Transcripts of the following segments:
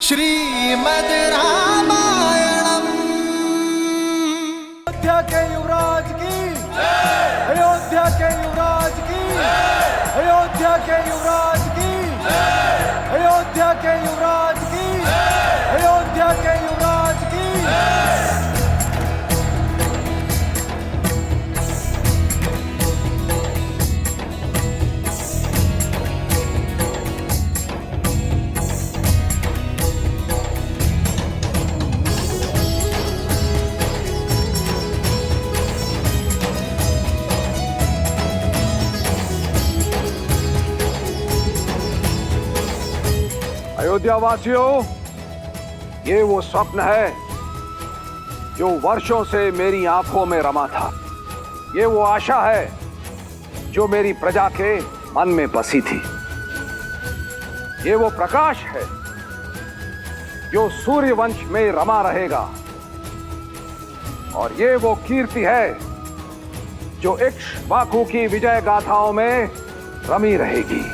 श्रीमद् रामायणम। अयोध्या के युवराज की, अयोध्या के युवराज की, अयोध्या के युवराज की, अयोध्या के युवराज की, अयोध्या के युवराज की। अयोध्या वासियों, ये वो स्वप्न है जो वर्षों से मेरी आंखों में रमा था। ये वो आशा है जो मेरी प्रजा के मन में बसी थी। ये वो प्रकाश है जो सूर्यवंश में रमा रहेगा। और ये वो कीर्ति है जो इक्ष्वाकु की विजय गाथाओं में रमी रहेगी।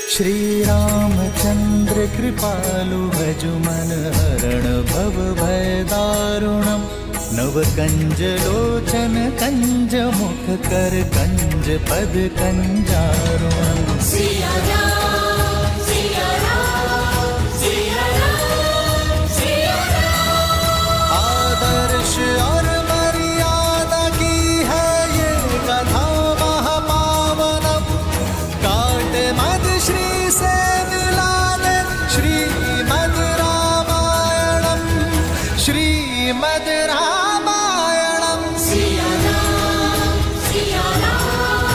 श्री रामचंद्र कृपालु भजु मन हरण भव भय दारुणम। नव कंज लोचन कंज मुख कर कंज पद कंजारुणम। सिया राम, सिया राम, सिया राम, सिया राम। आदर्श और मर्यादा की है ये कथा महापावनम। काट मद श्री से मिला दे श्रीमद् रामायणम। श्रीमद् रामायणम। सिया राम, सिया राम,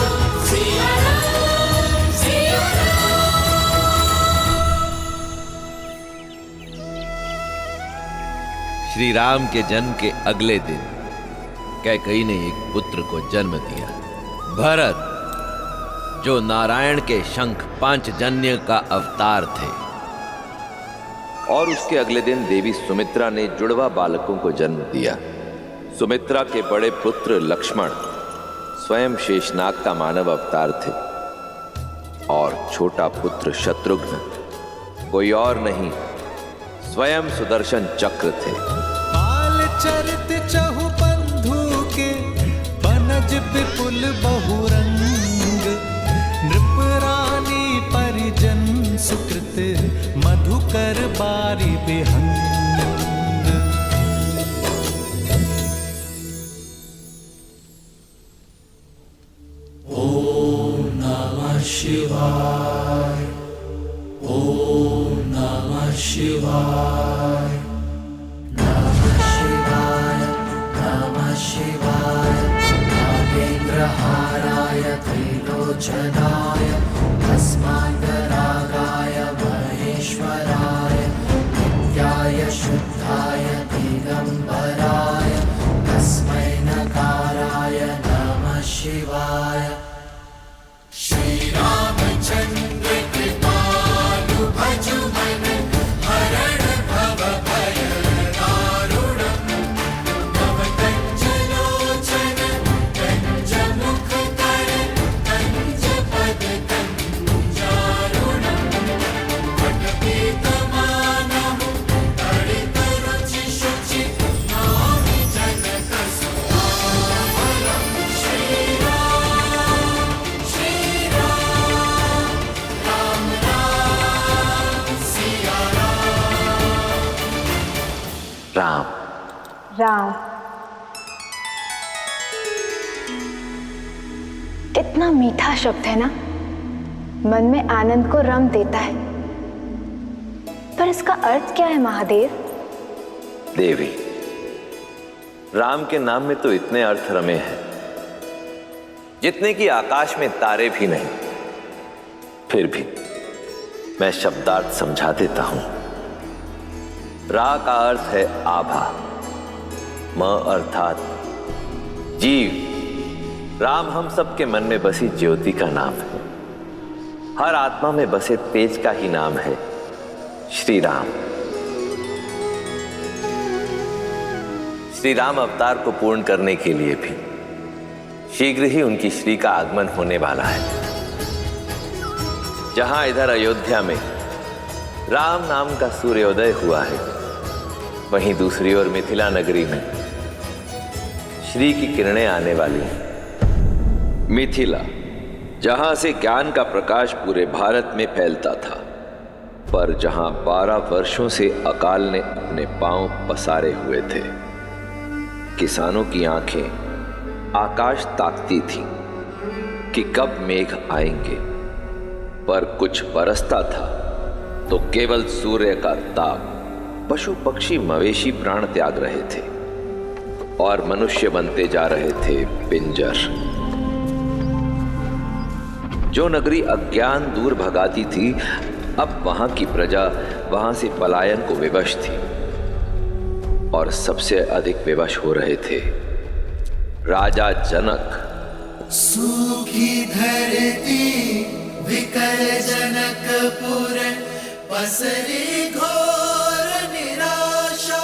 सिया राम, सिया राम। श्री राम के जन्म के अगले दिन कैकेयी ने एक पुत्र को जन्म दिया, भरत, जो नारायण के शंख पांचजन्य का अवतार थे। और उसके अगले दिन देवी सुमित्रा ने जुड़वा बालकों को जन्म दिया। सुमित्रा के बड़े पुत्र लक्ष्मण स्वयं शेषनाग का मानव अवतार थे और छोटा पुत्र शत्रुघ्न कोई और नहीं, स्वयं सुदर्शन चक्र थे। बाल चरित चहु बंधु के बनज निज विपुल बहुरंग, नृपरानी परिजन सुकृत, मधुकर बारी बिहंग। नागेन्द्रहाराय त्रिलोचनाय भस्मान्तरागाय महेश्वराय नित्याय शुद्धाय दिगम्बराय तस्मै नकाराय नमः शिवाय। श्रीरामचन्द्र कृपालु भजु मन हरण भव भय दारुणम्, नव कंचलोचन कंज मुख कर कंज पद कंजारुणम्, वटपीतमानहु तडित रुचि शुचि नामि जनक सुहावनम्। श्रीराम श्रीराम राम राम सिया राम। राम। कितना मीठा शब्द है ना, मन में आनंद को रम देता है। पर इसका अर्थ क्या है महादेव? देवी, राम के नाम में तो इतने अर्थ रमे हैं जितने कि आकाश में तारे भी नहीं। फिर भी मैं शब्दार्थ समझा देता हूं। रा का अर्थ है आभा, म अर्थात जीव। राम हम सबके मन में बसी ज्योति का नाम है, हर आत्मा में बसे तेज का ही नाम है श्री राम। श्री राम अवतार को पूर्ण करने के लिए भी शीघ्र ही उनकी श्री का आगमन होने वाला है। जहां इधर अयोध्या में राम नाम का सूर्योदय हुआ है, वहीं दूसरी ओर मिथिला नगरी में श्री की किरणें आने वाली हैं। मिथिला, जहां से ज्ञान का प्रकाश पूरे भारत में फैलता था, पर जहां 12 वर्षों से अकाल ने अपने पांव पसारे हुए थे। किसानों की आंखें आकाश ताकती थीं कि कब मेघ आएंगे, पर कुछ बरसता था तो केवल सूर्य का ताप। पशु पक्षी मवेशी प्राण त्याग रहे थे और मनुष्य बनते जा रहे थे पिंजर। जो नगरी अज्ञान दूर भगाती थी, अब वहां की प्रजा वहां से पलायन को विवश थी। और सबसे अधिक विवश हो रहे थे राजा जनक। सूखी धरती विकल जनकपुर, पसरी घोर निराशा।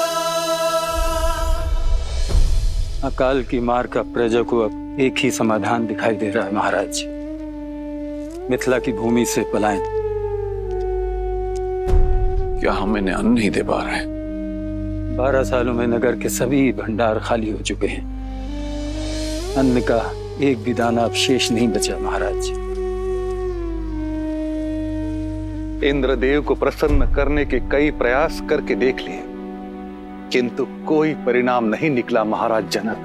अकाल की मार का प्रजा को अब एक ही समाधान दिखाई दे रहा है महाराज। मिथिला की भूमि से पलायन। क्या हम इन्हें अन्न नहीं दे पा रहे? 12 सालों में नगर के सभी भंडार खाली हो चुके हैं। अन्न का एक भी दाना अब शेष नहीं बचा महाराज। इंद्रदेव को प्रसन्न करने के कई प्रयास करके देख लिए, किंतु कोई परिणाम नहीं निकला महाराज जनक।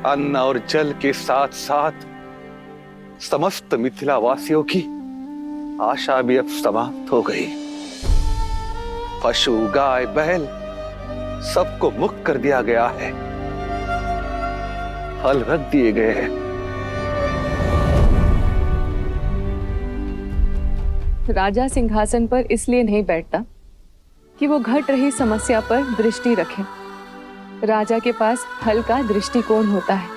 अन्न और जल के साथ साथ समस्त मिथिला वासियों की आशा भी अब समाप्त हो गई। पशु गाय बैल सबको मुक्त कर दिया गया है, हल रख दिए गए हैं। राजा सिंहासन पर इसलिए नहीं बैठता कि वो घट रही समस्या पर दृष्टि रखे। राजा के पास हल का दृष्टिकोण होता है।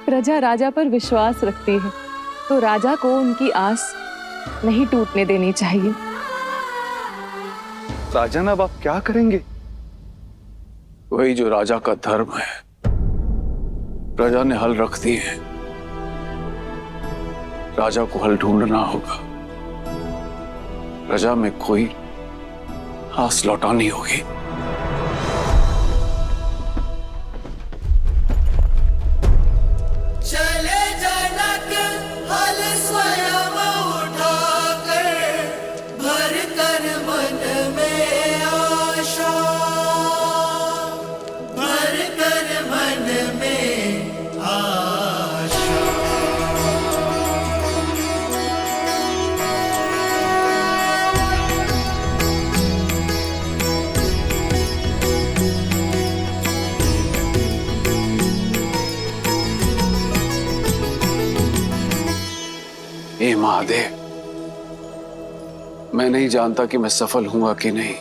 प्रजा राजा पर विश्वास रखती है, तो राजा को उनकी आस नहीं टूटने देनी चाहिए। राजन, अब आप क्या करेंगे? वही जो राजा का धर्म है। प्रजा ने हल रख दी है, राजा को हल ढूंढना होगा। प्रजा में कोई आस लौटानी होगी। चल हे महादेव, मैं नहीं जानता कि मैं सफल हूंगा कि नहीं,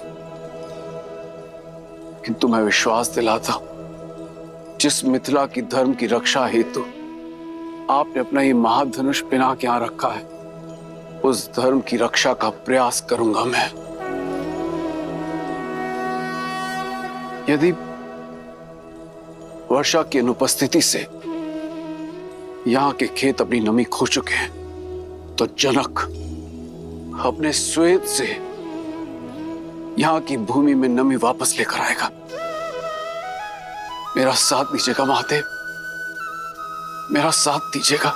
किंतु मैं विश्वास दिलाता हूं, जिस मिथिला की धर्म की रक्षा हेतु आपने अपना ये महाधनुष पिना के यहां रखा है, उस धर्म की रक्षा का प्रयास करूंगा मैं। यदि वर्षा की अनुपस्थिति से यहां के खेत अपनी नमी खो चुके हैं, तो जनक अपने श्वेत से यहां की भूमि में नमी वापस लेकर आएगा। मेरा साथ दीजिएगा महादेव, मेरा साथ दीजिएगा।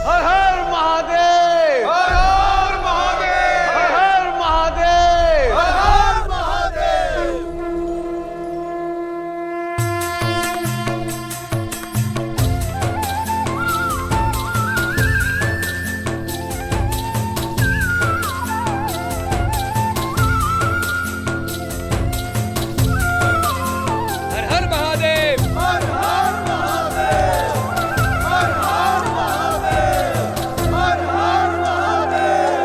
हर हर महादेव, हर हर महादेव, हर हर महादेव, हर हर महादेव। हर हर महादेव। हर हर महादेव, हर हर महादेव, हर हर महादेव।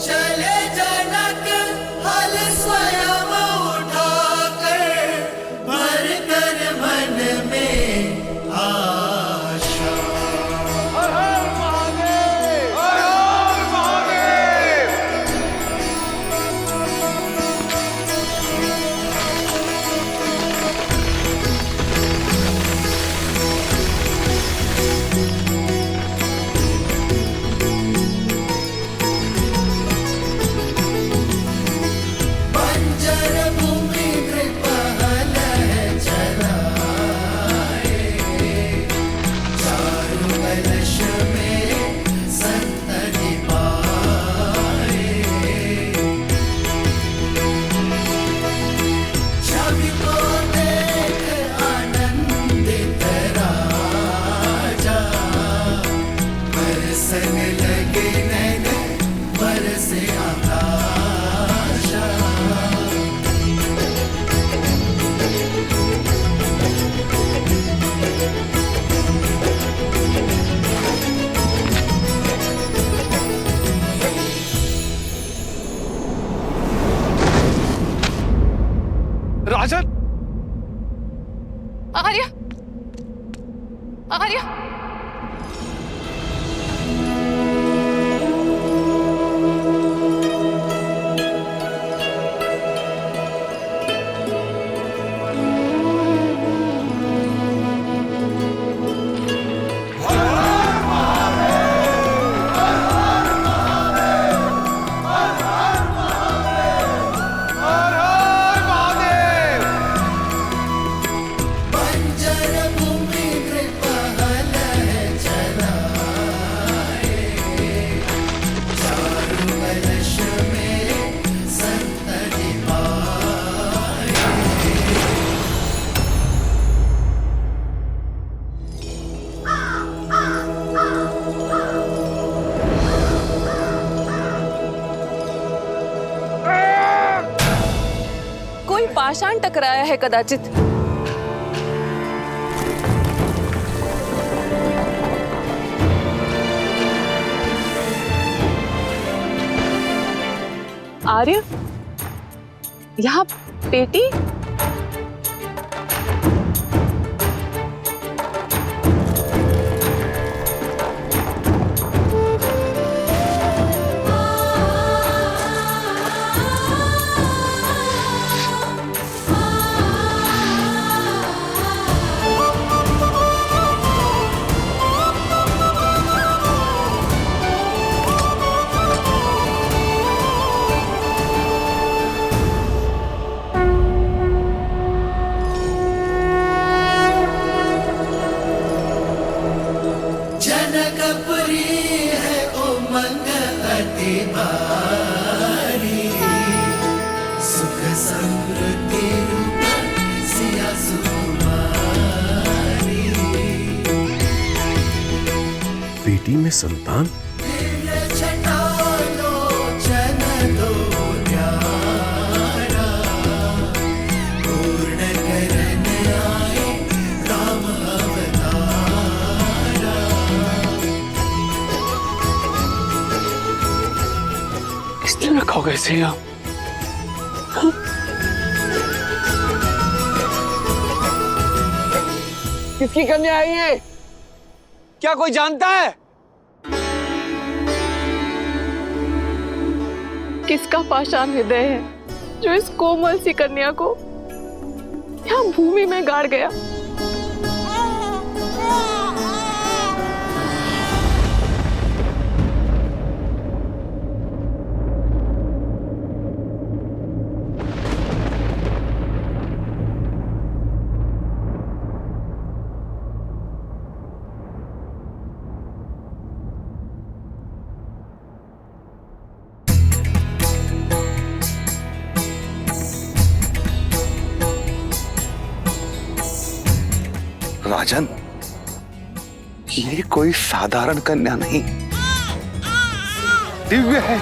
चले जनक हल स्वयं उठाकर, भर कर मन में आशा। हर हर महादेव, हर हर महादेव। बंजर भूमि कृपहल चलाए, चारु कलश में संतति पाए। छवि को देख आनंदित राजा, बरसने लगे नैन बरसे आकाशा। राजन, आर्य, आर्य, बंजर भूमि कृपहल चलाए, चारु कलश में संतति पाए। कोई पाषाण टकराया है कदाचित। आर्य, यहाँ पेटी। जनकपुरी है उमंग अति भारी, सुख समृद्धि रूप सिया सुकुमारी। बेटी में संतान। दिव्य रखोगे इसे यहाँ? किसकी कन्या है ये? क्या कोई जानता है? किसका पाषाण हृदय है जो इस कोमल सी कन्या को यहाँ भूमि में गाड़ गया? राजन, ये कोई साधारण कन्या नहीं, दिव्य है।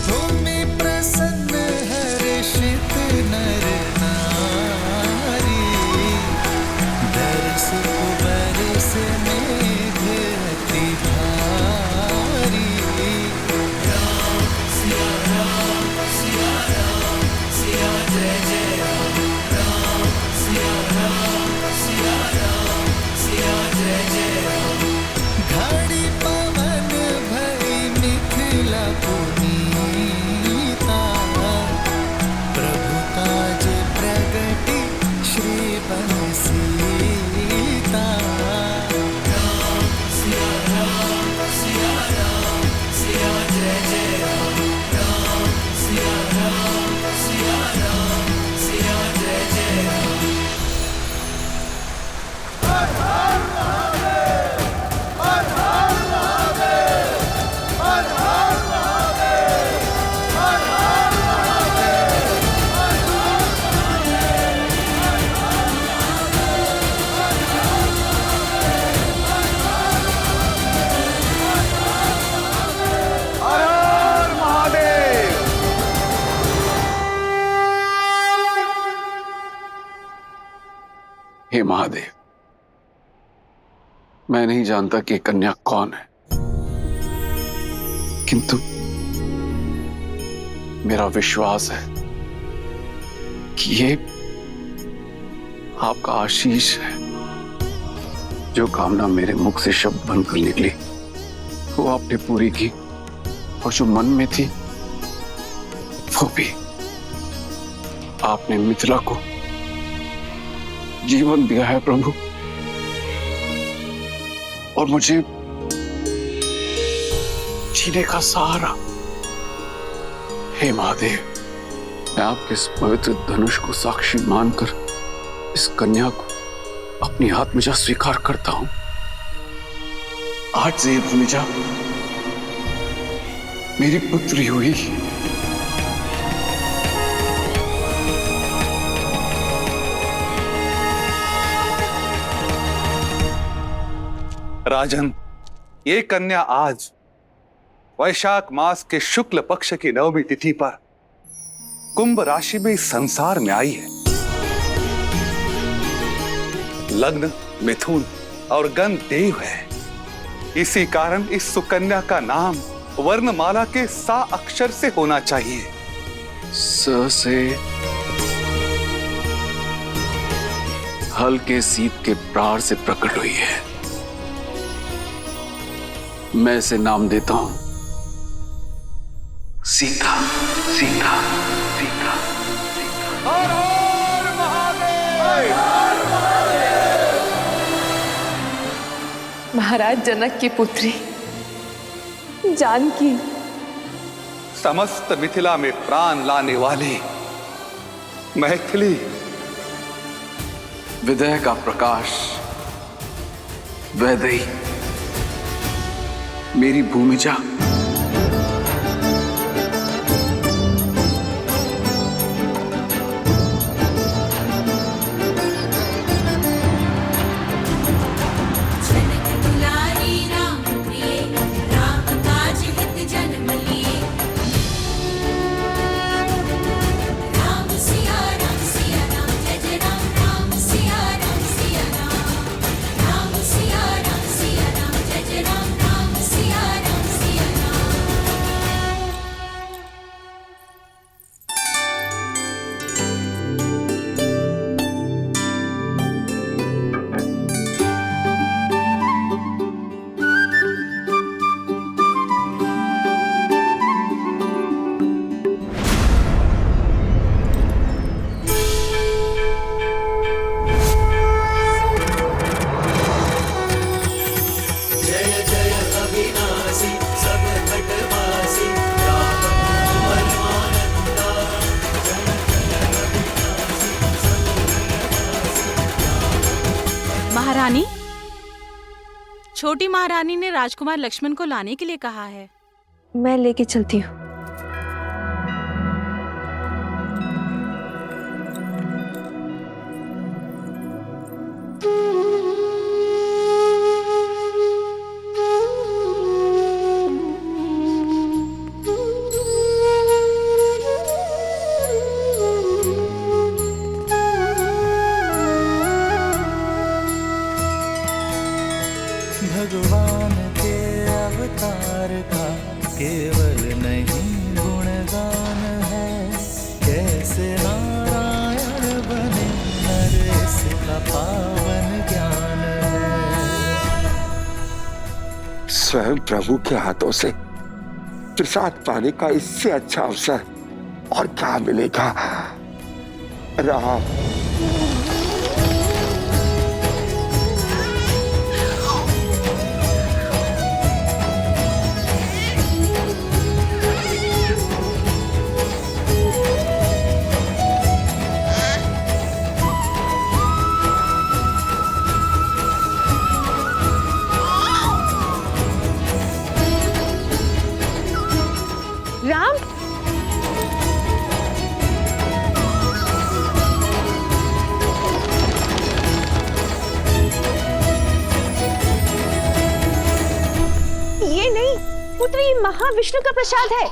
भूमि प्रसन्न हर्षित नर नारी, दर्श बरस मेघ अति भारी। राम सिया राम सिया राम सिया जय जय राम, राम सिया राम सिया राम सिया जय जय राम। घड़ी पवन भई मिथिला पुनीता, प्रभु काज प्रगति श्री बंसीता। राम सिया राम सिया राम सिया जय जय राम, राम सिया राम सिया राम सिया जय जय राम। हर हर महादेव। हे महादेव, मैं नहीं जानता कि कन्या कौन है, किंतु मेरा विश्वास है कि ये आपका आशीष है। जो कामना मेरे मुख से शब्द बनकर निकली वो आपने पूरी की, और जो मन में थी वो भी। आपने मिथिला को जीवन दिया है प्रभु, और मुझे जीने का सहारा। हे महादेव, मैं आपके इस पवित्र धनुष को साक्षी मानकर इस कन्या को अपनी आत्मजा स्वीकार करता हूं। आज से ये भूमिजा मेरी पुत्री हुई। राजन, ये कन्या आज वैशाख मास के शुक्ल पक्ष की नवमी तिथि पर कुंभ राशि में इस संसार में आई है। लग्न मिथुन और गण देव है। इसी कारण इस सुकन्या का नाम वर्णमाला के सा अक्षर से होना चाहिए। स से हल्के सीत के प्रार से प्रकट हुई है। मैं इसे नाम देता हूं सीता। सीता सीता। हर हर महादेव। महाराज जनक की पुत्री जानकी, समस्त मिथिला में प्राण लाने वाली मैथिली, विदय का प्रकाश, वैदेही, मेरी भूमिजा। रानी, छोटी महारानी ने राजकुमार लक्ष्मण को लाने के लिए कहा है। मैं लेके चलती हूँ। भगवान के अवतार का केवल नहीं गुणगान है, कैसे नारायण बने नरेश का पावन ज्ञान है। स्वयं प्रभु के हाथों से प्रसाद पाने का इससे अच्छा अवसर और क्या मिलेगा। राम, राम, ये नहीं पुत्र, ये महाविष्णु का प्रसाद है।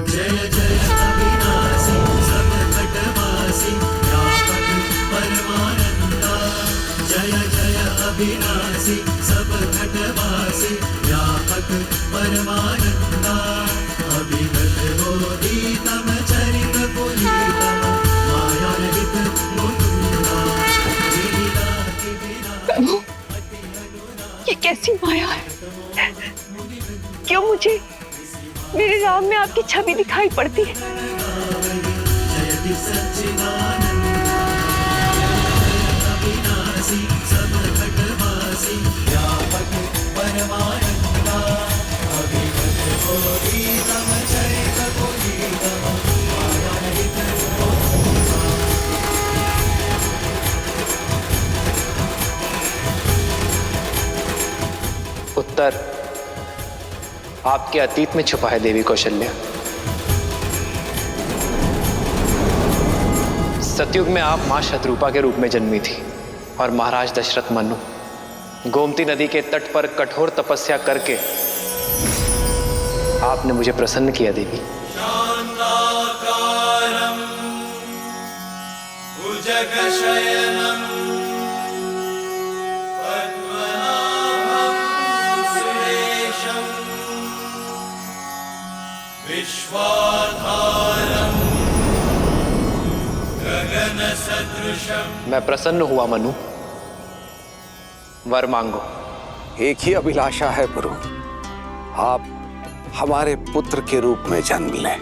जय जय अविनाशी सब घटवासी व्यापक परमानंदा। जय जय अविनाशी सब घटवासी व्यापक परमानंदा। अभिगत बोधितम चरित पुनीतम मायारहित मुकुंदा। प्रभु, ये कैसी माया है? क्यों मुझे मेरे राम में आपकी छवि दिखाई पड़ती है? जयति सच्चिदानंद अविनाशी सब घटवासी व्यापक परमानंदा। अभिगत बोधितम चरित पुनीतम मायारहित मुकुंदा। उत्तर आपके अतीत में छुपा है देवी कौशल्या। सतयुग में आप मां शतरूपा के रूप में जन्मी थी और महाराज दशरथ मनु गोमती नदी के तट पर कठोर तपस्या करके आपने मुझे प्रसन्न किया देवी। शान्ताकारं भुजगशयनं पद्मनाभं सुरेशं विश्वाधारं गगनसदृशं। मैं प्रसन्न हुआ मनु, वर मांगो। एक ही अभिलाषा है प्रभु, आप हमारे पुत्र के रूप में जन्म लें।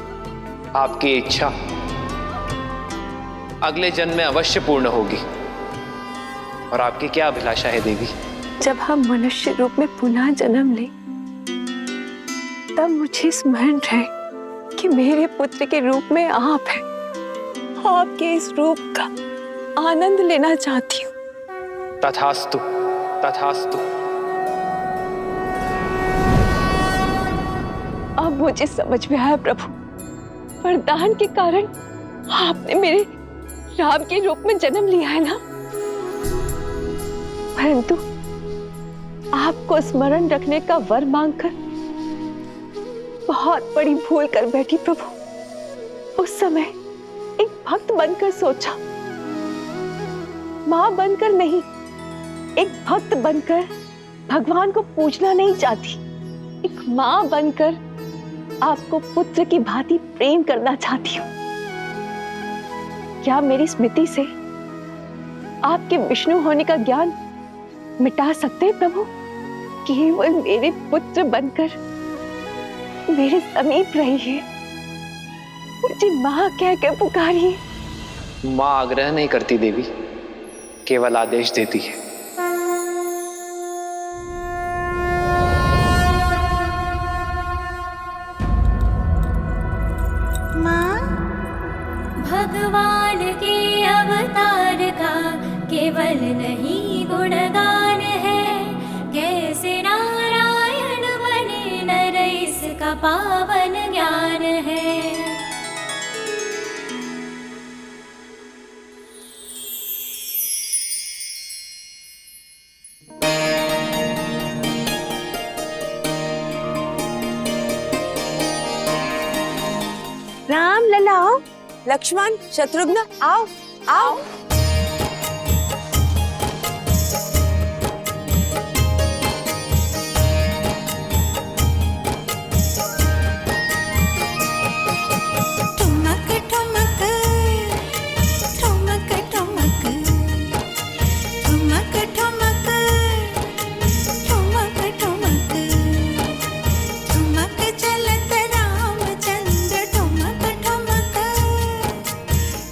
आपकी इच्छा अगले जन्म में अवश्य पूर्ण होगी। और आपकी क्या अभिलाषा है देवी? जब हम मनुष्य रूप में पुनः जन्म लें, तब मुझे स्मरण रहे कि मेरे पुत्र के रूप में आप हैं। आपके इस रूप का आनंद लेना चाहती हूँ। तथास्तु, तथास्तु। अब मुझे समझ में आया प्रभु, वरदान के कारण आपने मेरे राम के रूप में जन्म लिया है ना। परंतु आपको स्मरण रखने का वर मांगकर बहुत बड़ी भूल कर बैठी प्रभु। उस समय एक भक्त बनकर सोचा, मां बनकर नहीं, एक भक्त बनकर भगवान को पूजना नहीं चाहती, एक मां बनकर आपको पुत्र की भांति प्रेम करना चाहती हूँ। क्या मेरी स्मृति से आपके विष्णु होने का ज्ञान मिटा सकते हैं प्रभु? केवल मेरे पुत्र बनकर मेरे समीप रहिए, मुझे मां कहकर पुकारिए। मां आग्रह नहीं करती देवी, केवल आदेश देती है। भगवान के अवतार का केवल नहीं गुणगान है, कैसे नारायण बने नर इसका पावन ज्ञान है। राम लला आओ, लक्ष्मण शत्रुघ्न आओ आओ। ठुमक ठुमक ठुमक ठुमक ठुमक ठुमक ठुमक ठुमक ठुमक चलत रामचंद्र ठुमक ठुमक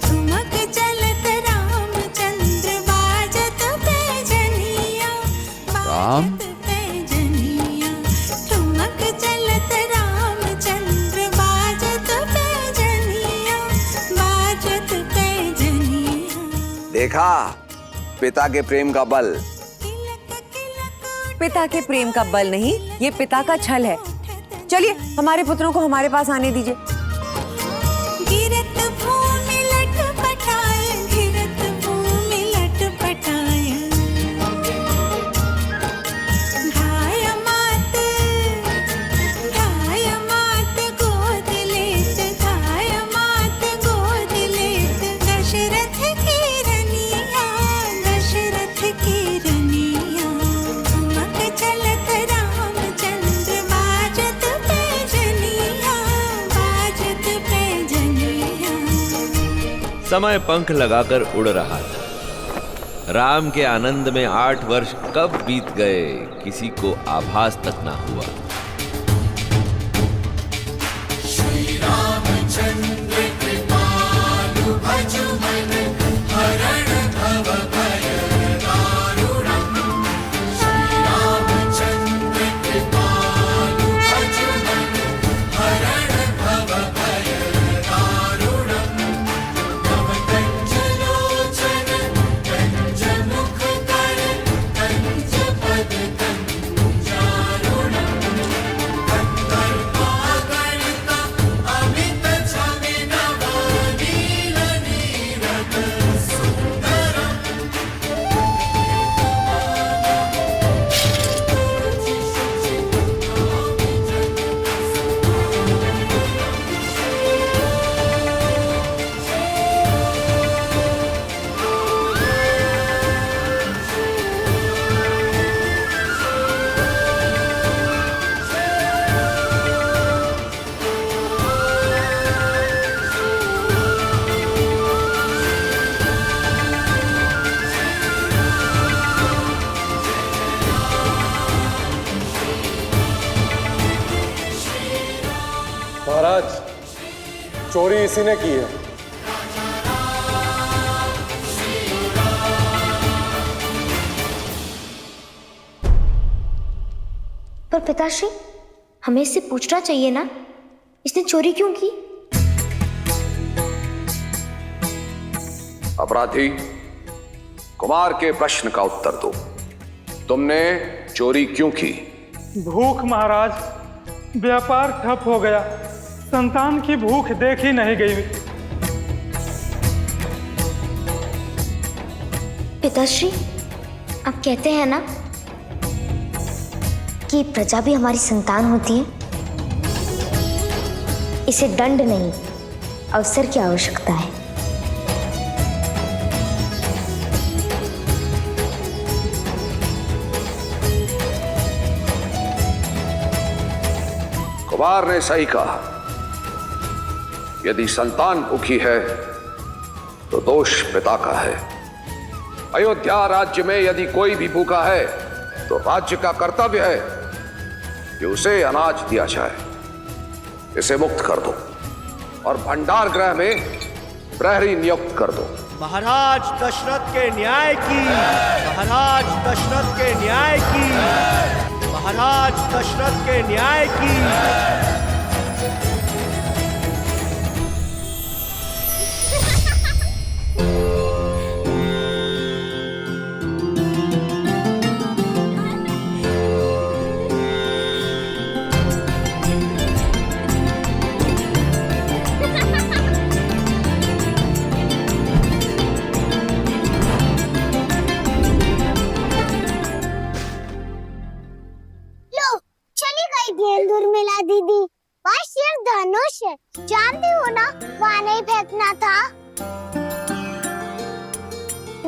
ठुमक चलत रामचंद्र बाजत पैजनिया बाजत पैजनिया ठुमक चलत रामचंद्र बाजत पैजनिया बाजत पैजनिया। देखा पिता के प्रेम का बल। पिता के प्रेम का बल नहीं, ये पिता का छल है। चलिए हमारे पुत्रों को हमारे पास आने दीजिए। गिरत भूमि लटपटाए, गिरत भूमि लटपटाए, घाय मात गोद लेत, घाय मात गोद लेत, दशरथ की रनिया, दशरथ की रनिया। ठुमक चलत रामचंद्र बाजत पैजनिया, बाजत पैजनिया। समय पंख लगाकर उड़ रहा था। राम के आनंद में 8 वर्ष कब बीत गए किसी को आभास तक ना हुआ। श्री रामचंद्र कृपालु भजु मन हरण भव भय दारुणम्। श्री रामचंद्र कृपालु भजु मन हरण भव भय दारुणम्। नव कंज लोचन कंज मुख कर कंज पद कंजारुणम्। कंदर्पागणित अमित छवि नव नील नीरद सुंदरम्। महाराज, चोरी इसी ने की है। पर पिताश्री, हमें इससे पूछना चाहिए ना, इसने चोरी क्यों की? अपराधी, कुमार के प्रश्न का उत्तर दो। तुमने चोरी क्यों की? भूख महाराज, व्यापार ठप हो गया, संतान की भूख देखी नहीं गई। पिताश्री, आप कहते हैं ना कि प्रजा भी हमारी संतान होती है। इसे दंड नहीं, अवसर की आवश्यकता है। कुमार ने सही कहा। यदि संतान भूखी है तो दोष पिता का है। अयोध्या राज्य में यदि कोई भी भूखा है तो राज्य का कर्तव्य है कि उसे अनाज दिया जाए। इसे मुक्त कर दो और भंडार गृह में प्रहरी नियुक्त कर दो। महाराज दशरथ के न्याय की, महाराज दशरथ के न्याय की, महाराज दशरथ के न्याय की। था?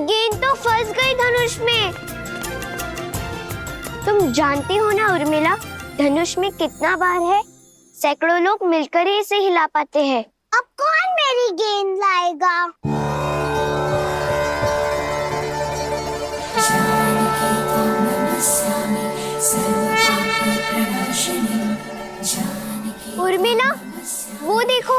गेंद तो फंस गई धनुष में। तुम जानती हो ना उर्मिला, धनुष में कितना भार है? सैकड़ों लोग मिलकर ही इसे हिला पाते हैं। अब कौन मेरी गेंद लाएगा? उर्मिला, वो देखो।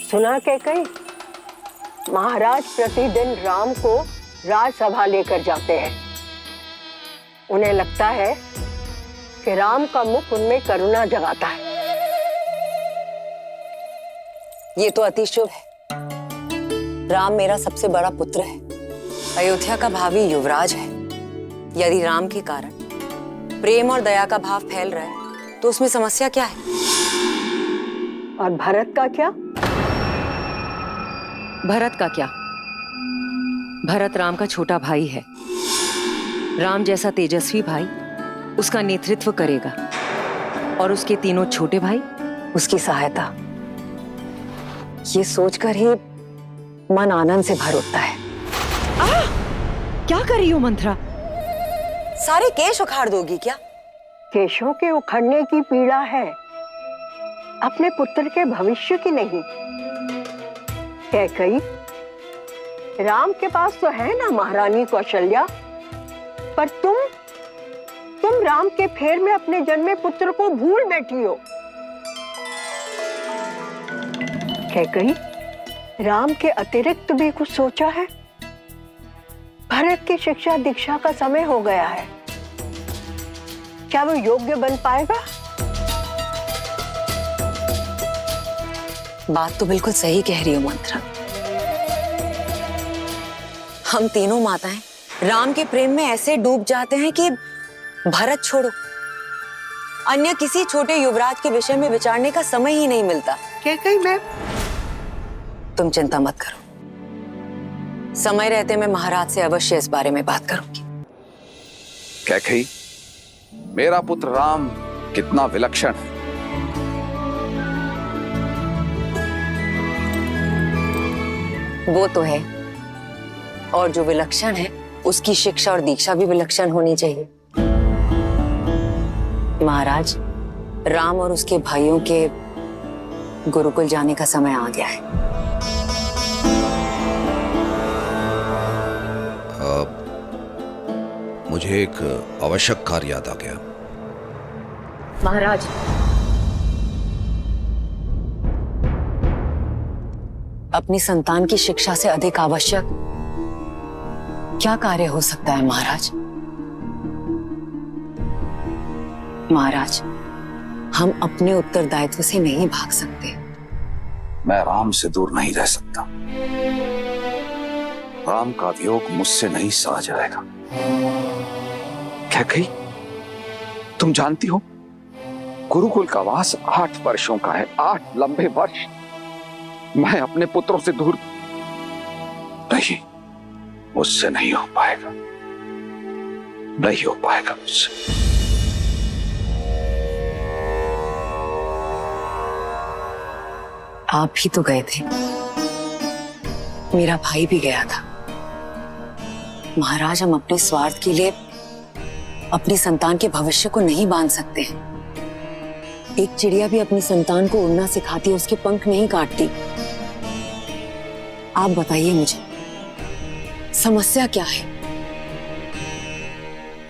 सुना कैकई, महाराज प्रतिदिन राम को राजसभा लेकर जाते हैं। उन्हें लगता है कि राम का मुख उनमें करुणा जगाता है। ये तो अति शुभ है। राम मेरा सबसे बड़ा पुत्र है, अयोध्या का भावी युवराज है। यदि राम के कारण प्रेम और दया का भाव फैल रहा है तो उसमें समस्या क्या है? और भरत का क्या? भरत का क्या? भरत राम का छोटा भाई है। राम जैसा तेजस्वी भाई उसका नेतृत्व करेगा और उसके तीनों छोटे भाई उसकी सहायता। ये सोचकर ही मन आनंद से भर उठता है। क्या कर रही हो मंत्रा? सारे केश उखाड़ दोगी क्या? केशों के उखड़ने की पीड़ा है, अपने पुत्र के भविष्य की नहीं। कैकई, राम के पास तो है ना महारानी कौशल्या, पर तुम राम के फेर में अपने जन्मे पुत्र को भूल बैठी हो। कैकई, राम के अतिरिक्त भी कुछ सोचा है? भरत की शिक्षा दीक्षा का समय हो गया है, क्या वो योग्य बन पाएगा? बात तो बिल्कुल सही कह रही हो मंत्रा। हम तीनों माताएं राम के प्रेम में ऐसे डूब जाते हैं कि भरत छोड़ो, अन्य किसी छोटे युवराज के विषय में विचारने का समय ही नहीं मिलता। क्या कही मैं? तुम चिंता मत करो, समय रहते मैं महाराज से अवश्य इस बारे में बात करूंगी। कैकई, मेरा पुत्र राम कितना विलक्षण है। वो तो है, और जो विलक्षण है उसकी शिक्षा और दीक्षा भी विलक्षण होनी चाहिए। महाराज, राम और उसके भाइयों के गुरुकुल जाने का समय आ गया है। मुझे एक आवश्यक कार्य याद आ गया। महाराज, अपनी संतान की शिक्षा से अधिक आवश्यक क्या कार्य हो सकता है महाराज? महाराज, हम अपने उत्तरदायित्व से नहीं भाग सकते। मैं राम से दूर नहीं रह सकता। राम का वियोग मुझसे नहीं सहा जाएगा। क्या कही? तुम जानती हो गुरुकुल का वास 8 वर्षों का है, 8 लंबे वर्ष। मैं अपने पुत्रों से दूर नहीं, मुझसे नहीं हो पाएगा, नहीं हो पाएगा मुझसे। आप भी तो गए थे, मेरा भाई भी गया था। महाराज, हम अपने स्वार्थ के लिए अपनी संतान के भविष्य को नहीं बांध सकते हैं। एक चिड़िया भी अपनी संतान को उड़ना सिखाती है, उसके पंख नहीं काटती। आप बताइए मुझे, समस्या क्या है?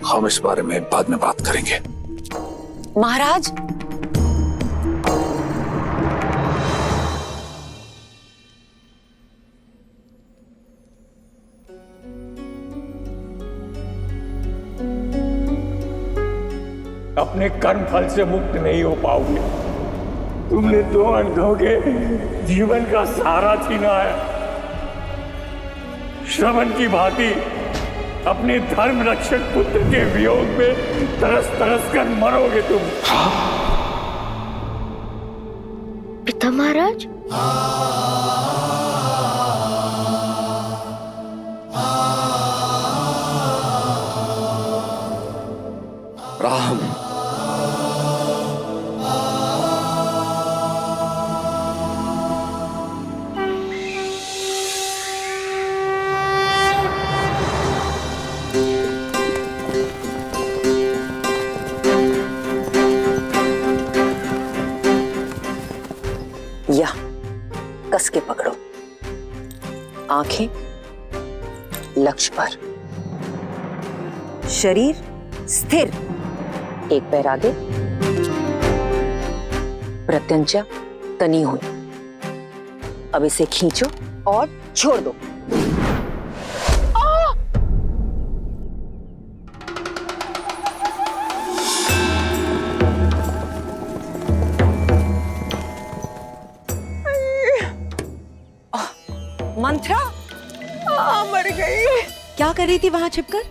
हम इस बारे में बाद में बात करेंगे। महाराज, अपने कर्म फल से मुक्त नहीं हो पाओगे। तुमने 2 अंधों के जीवन का सहारा छीना है। श्रवण की भांति अपने धर्म रक्षक पुत्र के वियोग में तरस तरस कर मरोगे तुम। पिता महाराज, राम, या कस के पकड़ो, आंखें लक्ष्य पर, शरीर स्थिर, एक पैर आगे, प्रत्यंचा तनी हुई। अब इसे खींचो और छोड़ दो। मंत्रा मर गई। क्या कर रही थी वहां छिपकर?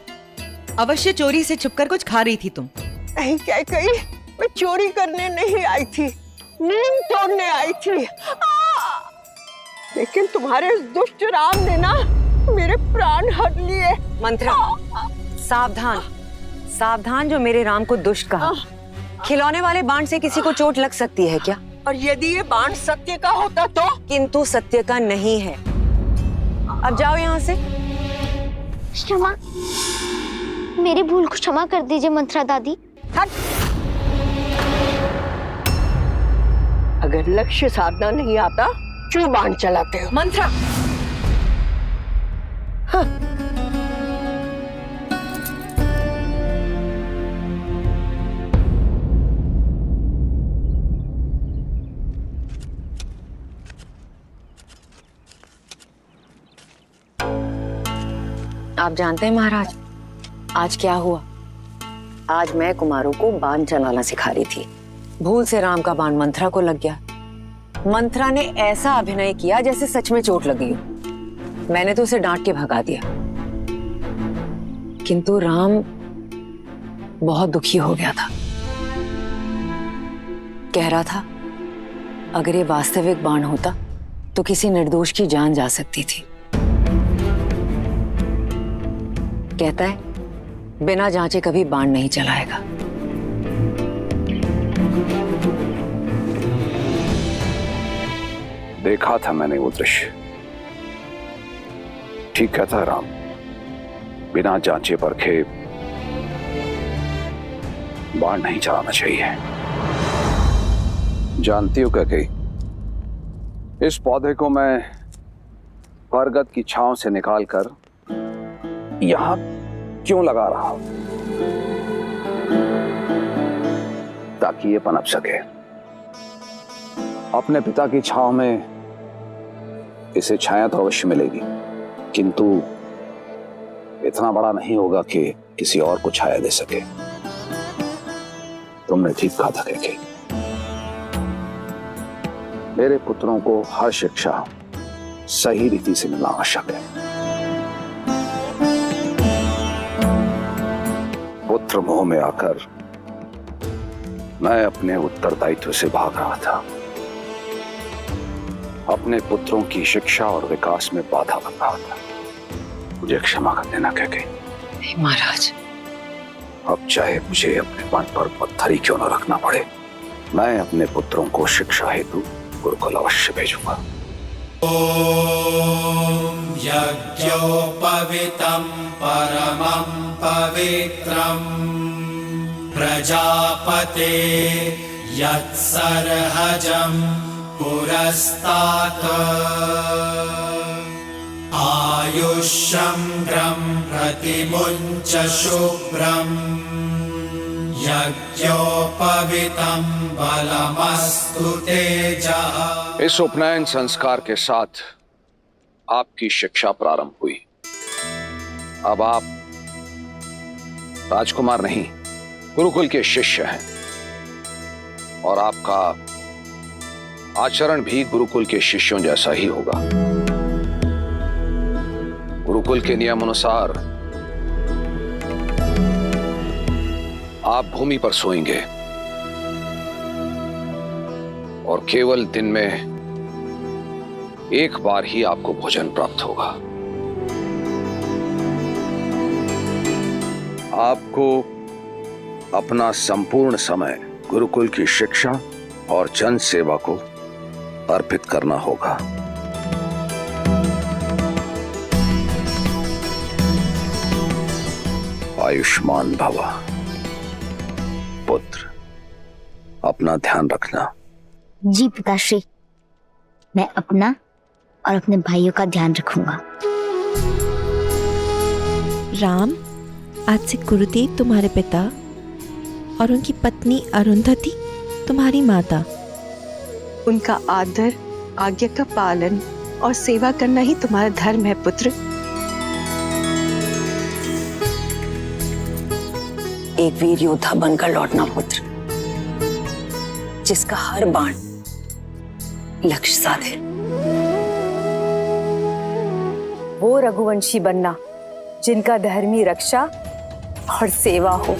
अवश्य चोरी से छुपकर कुछ खा रही थी तुम। नहीं क्या कही, मैं चोरी करने नहीं आई थी, नींद तोड़ने आई थी। लेकिन तुम्हारे इस दुष्ट राम ने ना मेरे प्राण हर लिए। मंत्रा, सावधान सावधान, जो मेरे राम को दुष्ट कहा। खिलौने वाले बाण से किसी को चोट लग सकती है क्या? और यदि ये बाण सत्य का होता तो? किंतु सत्य का नहीं है। अब जाओ यहाँ से। क्षमा, मेरी भूल को क्षमा कर दीजिए मंत्रा दादी। हट। अगर लक्ष्य साधना नहीं आता क्यों बाण चलाते हो? मंत्रा, हाँ। आप जानते हैं महाराज, आज क्या हुआ? आज मैं कुमारों को बाण चलाना सिखा रही थी। भूल से राम का बाण मंत्रा को लग गया। मंत्रा ने ऐसा अभिनय किया जैसे सच में चोट लगी हो। मैंने तो उसे डांट के भगा दिया, किंतु राम बहुत दुखी हो गया था। कह रहा था अगर ये वास्तविक बाण होता तो किसी निर्दोष की जान जा सकती थी। कहता है बिना जांचे कभी बाण नहीं चलाएगा। देखा था मैंने वो दृश्य। ठीक कहता है राम, बिना जांचे परखे बाण नहीं चलाना चाहिए। जानती हो क्या कही, इस पौधे को मैं बरगद की छांव से निकालकर यहां क्यों लगा रहा हूं? ताकि ये पनप सके। अपने पिता की छांव में इसे छाया तो अवश्य मिलेगी, किंतु इतना बड़ा नहीं होगा कि किसी और को छाया दे सके। तुमने ठीक कहा था कैकेयी। मेरे पुत्रों को हर शिक्षा सही रीति से मिलना आवश्यक है। पुत्र मोह में आकर मैं अपने उत्तरदायित्व से भाग रहा था, अपने पुत्रों की शिक्षा और विकास में बाधा बन रहा था। मुझे क्षमा कर देना कैकेयी। महाराज, अब चाहे मुझे अपने मन पर पत्थर ही क्यों न रखना पड़े, मैं अपने पुत्रों को शिक्षा हेतु गुरुकुल अवश्य भेजूंगा। ॐ यज्ञोपवीतं परमं पवित्रं प्रजापते यत्सर्हजं पुरस्तात् आयुष्यं प्रतिमुञ्च शुभ्रम् यज्ञोपवीतं बलमस्तु तेजः। इस उपनयन संस्कार के साथ आपकी शिक्षा प्रारंभ हुई। अब आप राजकुमार नहीं, गुरुकुल के शिष्य हैं और आपका आचरण भी गुरुकुल के शिष्यों जैसा ही होगा। गुरुकुल के नियम अनुसार आप भूमि पर सोएंगे और केवल दिन में एक बार ही आपको भोजन प्राप्त होगा। आपको अपना संपूर्ण समय गुरुकुल की शिक्षा और जन सेवा को अर्पित करना होगा। आयुष्मान भव। पुत्र, अपना ध्यान रखना। जी पिताश्री, मैं अपना और अपने भाइयों का ध्यान रखूंगा। राम, आज से गुरुदेव तुम्हारे पिता और उनकी पत्नी अरुंधति तुम्हारी माता। उनका आदर, आज्ञा का पालन और सेवा करना ही तुम्हारा धर्म है पुत्र। एक वीर योद्धा बनकर लौटना पुत्र, जिसका हर बाण लक्ष्य साधे। वो रघुवंशी बनना जिनका धर्मी रक्षा और सेवा हो।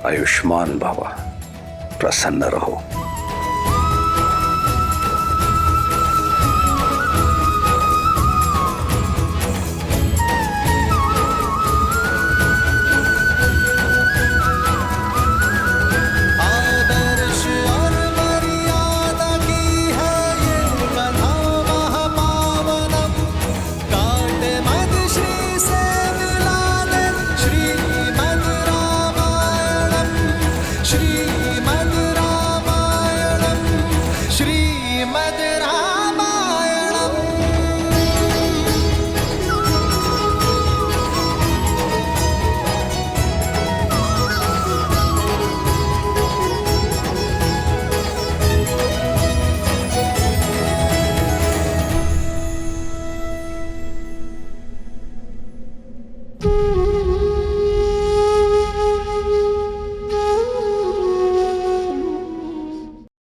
आयुष्मान भव, प्रसन्न रहो।